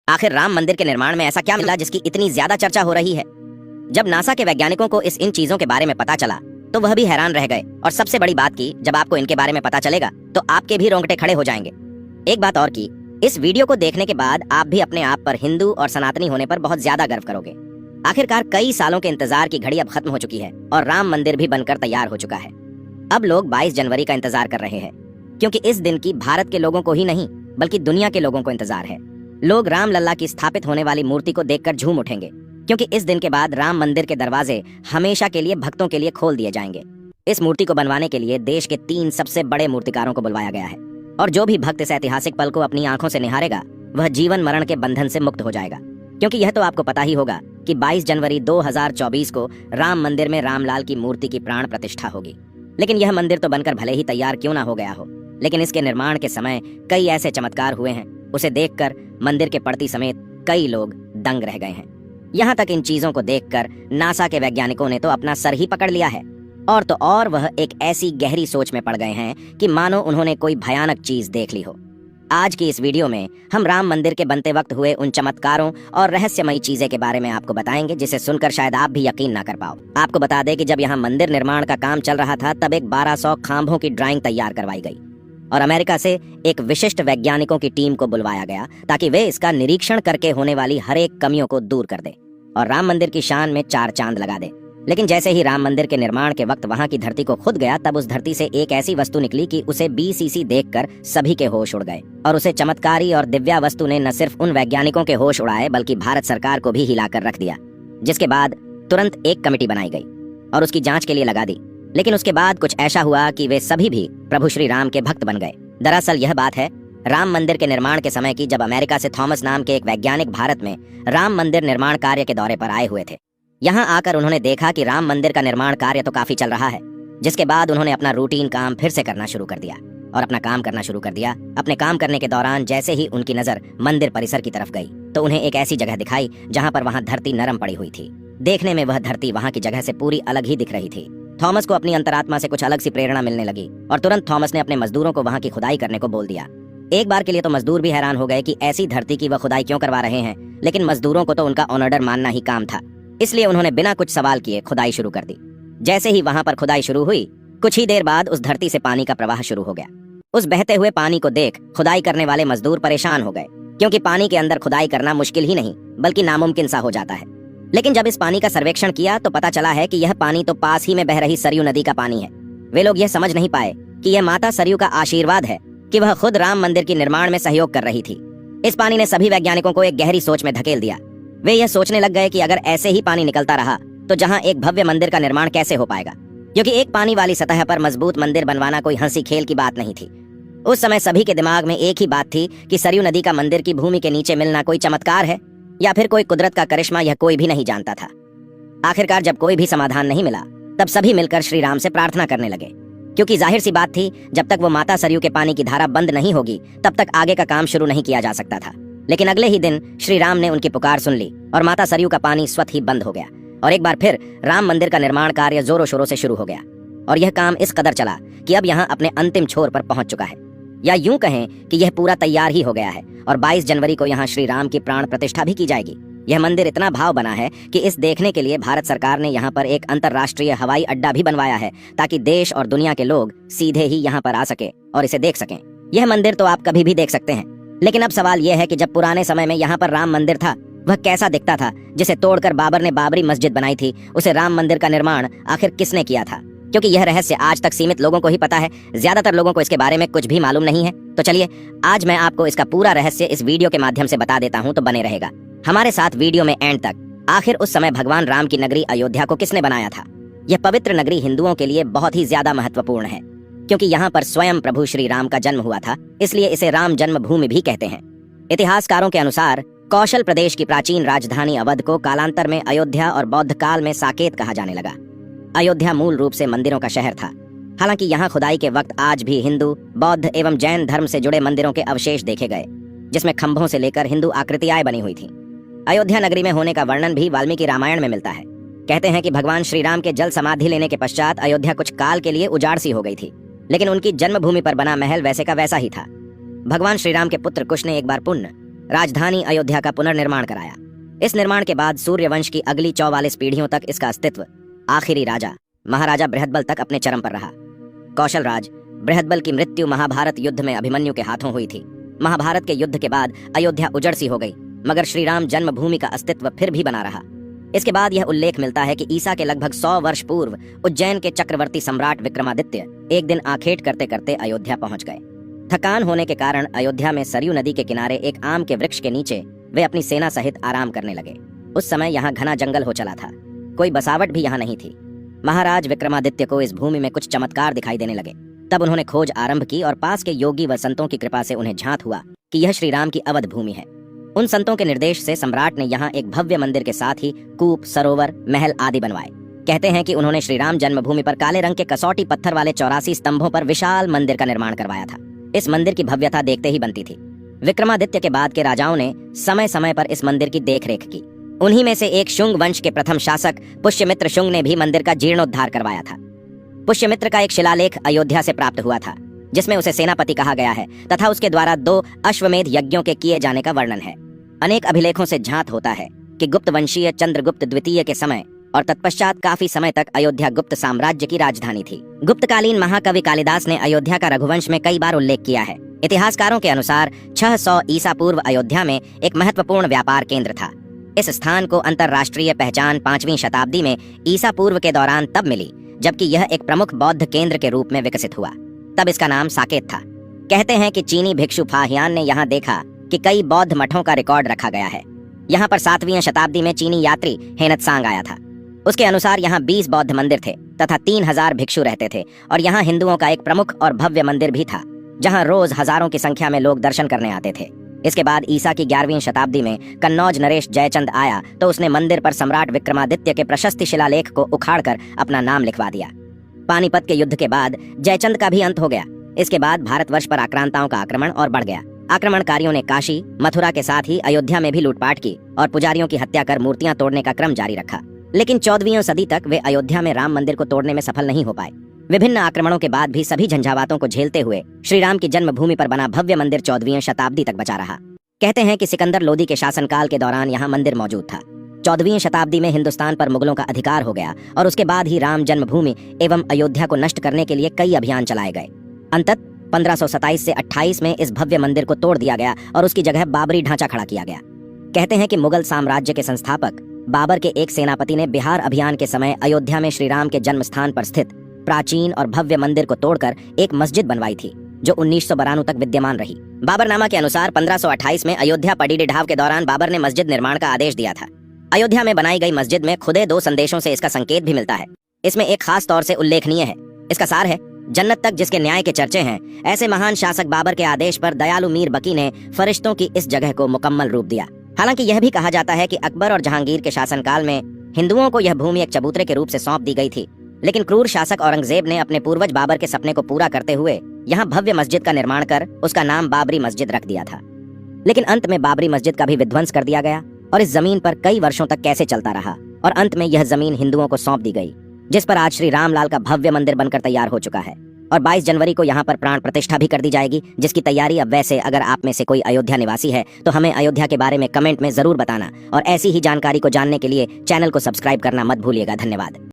आखिर राम मंदिर के निर्माण में ऐसा क्या मिला जिसकी इतनी ज्यादा चर्चा हो रही है? जब नासा के वैज्ञानिकों को इन चीजों के बारे में पता चला तो वह भी हैरान रह गए। और सबसे बड़ी बात की, जब आपको इनके बारे में पता चलेगा तो आपके भी रोंगटे खड़े हो जाएंगे। एक बात और की, इस वीडियो को देखने के बाद आप भी अपने आप पर हिंदू और सनातनी होने पर बहुत ज्यादा गर्व करोगे। आखिरकार कई सालों के इंतजार की घड़ी अब खत्म हो चुकी है और राम मंदिर भी बनकर तैयार हो चुका है। अब लोग 22 जनवरी का इंतजार कर रहे हैं, क्योंकि इस दिन की भारत के लोगों को ही नहीं बल्कि दुनिया के लोगों को इंतजार है। लोग राम लल्ला की स्थापित होने वाली मूर्ति को देखकर झूम उठेंगे, क्योंकि इस दिन के बाद राम मंदिर के दरवाजे हमेशा के लिए भक्तों के लिए खोल दिए जाएंगे। इस मूर्ति को बनवाने के लिए देश के 3 सबसे बड़े मूर्तिकारों को बुलवाया गया है, और जो भी भक्त इस ऐतिहासिक पल को अपनी आंखों से निहारेगा वह जीवन मरण के बंधन से मुक्त हो जाएगा। क्योंकि यह तो आपको पता ही होगा कि 22 जनवरी 2024 को राम मंदिर में रामलाल की मूर्ति की प्राण प्रतिष्ठा होगी। लेकिन यह मंदिर तो बनकर भले ही तैयार क्यों ना हो गया हो, लेकिन इसके निर्माण के समय कई ऐसे चमत्कार हुए हैं, उसे देखकर मंदिर के पड़ती समेत कई लोग दंग रह गए हैं। यहाँ तक इन चीजों को देखकर नासा के वैज्ञानिकों ने तो अपना सर ही पकड़ लिया है, और तो और वह एक ऐसी गहरी सोच में पड़ गए हैं कि मानो उन्होंने कोई भयानक चीज देख ली हो। आज की इस वीडियो में हम राम मंदिर के बनते वक्त हुए उन चमत्कारों और रहस्यमयी चीजें के बारे में आपको बताएंगे, जिसे सुनकर शायद आप भी यकीन ना कर पाओ। आपको बता दें कि जब यहाँ मंदिर निर्माण का काम चल रहा था तब एक 1200 खांभों की ड्राइंग तैयार करवाई गई और अमेरिका से एक विशिष्ट वैज्ञानिकों की टीम को बुलवाया गया ताकि वे इसका निरीक्षण करके होने वाली हर एक कमियों को दूर कर दे और राम मंदिर की शान में 4 चांद लगा दे। लेकिन जैसे ही राम मंदिर के निर्माण के वक्त वहां की धरती को खुद गया, तब उस धरती से एक ऐसी वस्तु निकली कि उसे BCC देखकर सभी के होश उड़ गए। और उसे चमत्कारी और दिव्या वस्तु ने न सिर्फ उन वैज्ञानिकों के होश उड़ाए बल्कि भारत सरकार को भी हिलाकर रख दिया, जिसके बाद तुरंत एक कमेटी बनाई गई और उसकी जांच के लिए लगा दी। लेकिन उसके बाद कुछ ऐसा हुआ कि वे सभी भी प्रभु श्री राम के भक्त बन गए। दरअसल यह बात है राम मंदिर के निर्माण के समय की, जब अमेरिका से थॉमस नाम के एक वैज्ञानिक भारत में राम मंदिर निर्माण कार्य के दौरे पर आए हुए थे। यहाँ आकर उन्होंने देखा कि राम मंदिर का निर्माण कार्य तो काफी चल रहा है, जिसके बाद उन्होंने अपना रूटीन काम फिर से करना शुरू कर दिया और अपना काम करना शुरू कर दिया। अपने काम करने के दौरान जैसे ही उनकी नजर मंदिर परिसर की तरफ गई तो उन्हें एक ऐसी जगह दिखाई जहाँ पर वहाँ धरती नरम पड़ी हुई थी। देखने में वह धरती वहाँ की जगह से पूरी अलग ही दिख रही थी। थॉमस को अपनी अंतरात्मा से कुछ अलग सी प्रेरणा मिलने लगी और तुरंत थॉमस ने अपने मजदूरों को वहाँ की खुदाई करने को बोल दिया। एक बार के लिए तो मजदूर भी हैरान हो गए कि ऐसी धरती की वह खुदाई क्यों करवा रहे हैं, लेकिन मजदूरों को तो उनका ऑर्डर मानना ही काम था, इसलिए उन्होंने बिना कुछ सवाल किए खुदाई शुरू कर दी। जैसे ही वहां पर खुदाई शुरू हुई, कुछ ही देर बाद उस धरती से पानी का प्रवाह शुरू हो गया। उस बहते हुए पानी को देख खुदाई करने वाले मजदूर परेशान हो गए, क्योंकि पानी के अंदर खुदाई करना मुश्किल ही नहीं बल्कि नामुमकिन सा हो जाता है। लेकिन जब इस पानी का सर्वेक्षण किया तो पता चला है कि यह पानी तो पास ही में बह रही सरयू नदी का पानी है। वे लोग यह समझ नहीं पाए कि यह माता सरयू का आशीर्वाद है कि वह खुद राम मंदिर के निर्माण में सहयोग कर रही थी। इस पानी ने सभी वैज्ञानिकों को एक गहरी सोच में धकेल दिया। वे यह सोचने लग गए कि अगर ऐसे ही पानी निकलता रहा तो जहां एक भव्य मंदिर का निर्माण कैसे हो पाएगा, क्योंकि एक पानी वाली सतह पर मजबूत मंदिर बनवाना कोई हंसी खेल की बात नहीं थी। उस समय सभी के दिमाग में एक ही बात थी कि सरयू नदी का मंदिर की भूमि के नीचे मिलना कोई चमत्कार है या फिर कोई कुदरत का करिश्मा, यह कोई भी नहीं जानता था। आखिरकार जब कोई भी समाधान नहीं मिला तब सभी मिलकर श्री राम से प्रार्थना करने लगे, क्योंकि जाहिर सी बात थी जब तक वो माता सरयू के पानी की धारा बंद नहीं होगी तब तक आगे का काम शुरू नहीं किया जा सकता था। लेकिन अगले ही दिन श्री राम ने उनकी पुकार सुन ली और माता सरयू का पानी स्वतः ही बंद हो गया और एक बार फिर राम मंदिर का निर्माण कार्य जोरों शोरों से शुरू हो गया। और यह काम इस कदर चला कि अब यहाँ अपने अंतिम छोर पर पहुंच चुका है, या यूं कहें कि यह पूरा तैयार ही हो गया है और 22 जनवरी को यहाँ श्री राम की प्राण प्रतिष्ठा भी की जाएगी। यह मंदिर इतना भाव बना है कि इस देखने के लिए भारत सरकार ने यहाँ पर एक अंतर्राष्ट्रीय हवाई अड्डा भी बनवाया है, ताकि देश और दुनिया के लोग सीधे ही यहाँ पर आ सके और इसे देख सकें। यह मंदिर तो आप कभी भी देख सकते हैं, लेकिन अब सवाल यह है कि जब पुराने समय में यहाँ पर राम मंदिर था वह कैसा दिखता था, जिसे तोड़कर बाबर ने बाबरी मस्जिद बनाई थी। उसे राम मंदिर का निर्माण आखिर किसने किया था, क्योंकि यह रहस्य आज तक सीमित लोगों को ही पता है, ज्यादातर लोगों को इसके बारे में कुछ भी मालूम नहीं है। तो चलिए आज मैं आपको इसका पूरा रहस्य इस वीडियो के माध्यम से बता देता हूँ, तो बने रहेगा हमारे साथ वीडियो में एंड तक। आखिर उस समय भगवान राम की नगरी अयोध्या को किसने बनाया था? यह पवित्र नगरी हिंदुओं के लिए बहुत ही ज्यादा महत्वपूर्ण है, क्योंकि यहाँ पर स्वयं प्रभु श्री राम का जन्म हुआ था, इसलिए इसे राम जन्मभूमि भी कहते हैं। इतिहासकारों के अनुसार कौशल प्रदेश की प्राचीन राजधानी अवध को कालांतर में अयोध्या और बौद्ध काल में साकेत कहा जाने लगा। अयोध्या मूल रूप से मंदिरों का शहर था। हालांकि यहाँ खुदाई के वक्त आज भी हिंदू, बौद्ध एवं जैन धर्म से जुड़े मंदिरों के अवशेष देखे गए, जिसमें खंभों से लेकर हिंदू आकृतियां बनी हुई थी। अयोध्या नगरी में होने का वर्णन भी वाल्मीकि रामायण में मिलता है। कहते हैं कि भगवान श्री राम के जल समाधि लेने के पश्चात अयोध्या कुछ काल के लिए उजाड़ सी हो गई थी, लेकिन उनकी जन्मभूमि पर बना महल वैसे का वैसा ही था। भगवान श्री राम के पुत्र कुश ने एक बार पुण्य राजधानी अयोध्या का पुनर्निर्माण कराया। इस निर्माण के बाद सूर्यवंश की अगली 44 पीढ़ियों तक इसका अस्तित्व आखिरी राजा महाराजा बृहदबल तक अपने चरम पर रहा। कौशल राज बृहदबल की मृत्यु महाभारत युद्ध में अभिमन्यु के हाथों हुई थी। महाभारत के युद्ध के बाद अयोध्या उजड़ सी हो गई, मगर श्री राम जन्मभूमि का अस्तित्व फिर भी बना रहा। इसके बाद यह उल्लेख मिलता है कि ईसा के लगभग 100 वर्ष पूर्व उज्जैन के चक्रवर्ती सम्राट विक्रमादित्य एक दिन आखेट करते करते अयोध्या पहुंच गए। थकान होने के कारण अयोध्या में सरयू नदी के किनारे एक आम के वृक्ष के नीचे वे अपनी सेना सहित आराम करने लगे। उस समय यहाँ घना जंगल हो चला था, कोई बसावट भी यहाँ नहीं थी। महाराज विक्रमादित्य को इस भूमि में कुछ चमत्कार दिखाई देने लगे। तब उन्होंने खोज आरंभ की और पास के योगी व संतों की कृपा से उन्हें झांत हुआ कि यह श्री राम की अवध भूमि है। उन संतों के निर्देश से सम्राट ने यहाँ एक भव्य मंदिर के साथ ही कूप, सरोवर, महल आदि बनवाए। कहते हैं कि उन्होंने श्री राम जन्मभूमि पर काले रंग के कसौटी पत्थर वाले 84 स्तंभों पर विशाल मंदिर का निर्माण करवाया था। इस मंदिर की भव्यता देखते ही बनती थी। विक्रमादित्य के बाद के राजाओं ने समय समय पर इस मंदिर की देखरेख की। उन्हीं में से एक शुंग वंश के प्रथम शासक पुष्यमित्र शुंग ने भी मंदिर का जीर्णोद्धार करवाया था। पुष्यमित्र का एक शिलालेख अयोध्या से प्राप्त हुआ था, जिसमें उसे सेनापति कहा गया है तथा उसके द्वारा 2 अश्वमेध यज्ञों के किए जाने का वर्णन है। अनेक अभिलेखों से झांत होता है कि गुप्त वंशीय चंद्रगुप्त द्वितीय के समय और तत्पश्चात काफी समय तक अयोध्या गुप्त साम्राज्य की राजधानी थी। गुप्तकालीन महाकवि कालिदास ने अयोध्या का रघुवंश में कई बार उल्लेख किया है। इतिहासकारों के अनुसार 600 ईसा पूर्व अयोध्या में एक महत्वपूर्ण व्यापार केंद्र था। इस स्थान को अंतरराष्ट्रीय पहचान 5वीं शताब्दी में ईसा पूर्व के दौरान तब मिली जबकि यह एक प्रमुख बौद्ध केंद्र के रूप में विकसित हुआ। तब इसका नाम साकेत था। कहते हैं कि चीनी भिक्षु फाहियान ने यहाँ देखा कि कई बौद्ध मठों का रिकॉर्ड रखा गया है। यहाँ पर 7वीं शताब्दी में चीनी यात्री हेनत्सांग आया था। उसके अनुसार यहाँ 20 बौद्ध मंदिर थे तथा 3000 भिक्षु रहते थे और यहाँ हिंदुओं का एक प्रमुख और भव्य मंदिर भी था, जहाँ रोज हजारों की संख्या में लोग दर्शन करने आते थे। इसके बाद ईसा की 11वीं शताब्दी में कन्नौज नरेश जयचंद आया तो उसने मंदिर पर सम्राट विक्रमादित्य के प्रशस्ति शिलालेख को उखाड़कर अपना नाम लिखवा दिया। पानीपत के युद्ध के बाद जयचंद का भी अंत हो गया। इसके बाद भारतवर्ष पर आक्रांताओं का आक्रमण और बढ़ गया। आक्रमणकारियों ने काशी, मथुरा के साथ ही अयोध्या में भी लूटपाट की और पुजारियों की हत्या कर मूर्तियां तोड़ने का क्रम जारी रखा। लेकिन 14वीं सदी तक वे अयोध्या में राम मंदिर को तोड़ने में सफल नहीं हो पाए। विभिन्न आक्रमणों के बाद भी सभी झंझावातों को झेलते हुए श्री राम की जन्मभूमि पर बना भव्य मंदिर 14वीं शताब्दी तक बचा रहा। कहते हैं कि सिकंदर लोदी के शासनकाल के दौरान यहाँ मंदिर मौजूद था। 14वीं शताब्दी में हिंदुस्तान पर मुगलों का अधिकार हो गया और उसके बाद ही राम जन्मभूमि एवं अयोध्या को नष्ट करने के लिए कई अभियान चलाए गए। अंततः 1527 से 28 में इस भव्य मंदिर को तोड़ दिया गया और उसकी जगह बाबरी ढांचा खड़ा किया गया। कहते हैं कि मुगल साम्राज्य के संस्थापक बाबर के एक सेनापति ने बिहार अभियान के समय अयोध्या में श्री राम के जन्म स्थान पर स्थित प्राचीन और भव्य मंदिर को तोड़कर एक मस्जिद बनवाई थी, जो 1992 तक विद्यमान रही। बाबरनामा के अनुसार 1528 में अयोध्या पडीडी ढाव के दौरान बाबर ने मस्जिद निर्माण का आदेश दिया था। अयोध्या में बनाई गई मस्जिद में खुदे 2 संदेशों से इसका संकेत भी मिलता है। इसमें एक खास तौर से उल्लेखनीय है। इसका सार है, जन्नत तक जिसके न्याय के चर्चे हैं, ऐसे महान शासक बाबर के आदेश पर दयालु मीर बकी ने फरिश्तों की इस जगह को मुकम्मल रूप दिया। हालांकि यह भी कहा जाता है कि अकबर और जहांगीर के शासनकाल में हिंदुओं को यह भूमि एक चबूतरे के रूप से सौंप दी गई थी, लेकिन क्रूर शासक औरंगजेब ने अपने पूर्वज बाबर के सपने को पूरा करते हुए यहाँ भव्य मस्जिद का निर्माण कर उसका नाम बाबरी मस्जिद रख दिया था। लेकिन अंत में बाबरी मस्जिद का भी विध्वंस कर दिया गया और इस जमीन पर कई वर्षों तक कैसे चलता रहा और अंत में यह जमीन हिंदुओं को सौंप दी गई, जिस पर आज श्री रामलाल का भव्य मंदिर बनकर तैयार हो चुका है। और 22 जनवरी को यहाँ पर प्राण प्रतिष्ठा भी कर दी जाएगी, जिसकी तैयारी अब वैसे अगर आप में से कोई अयोध्या निवासी है तो हमें अयोध्या के बारे में कमेंट में जरूर बताना और ऐसी ही जानकारी को जानने के लिए चैनल को सब्सक्राइब करना मत भूलिएगा। धन्यवाद।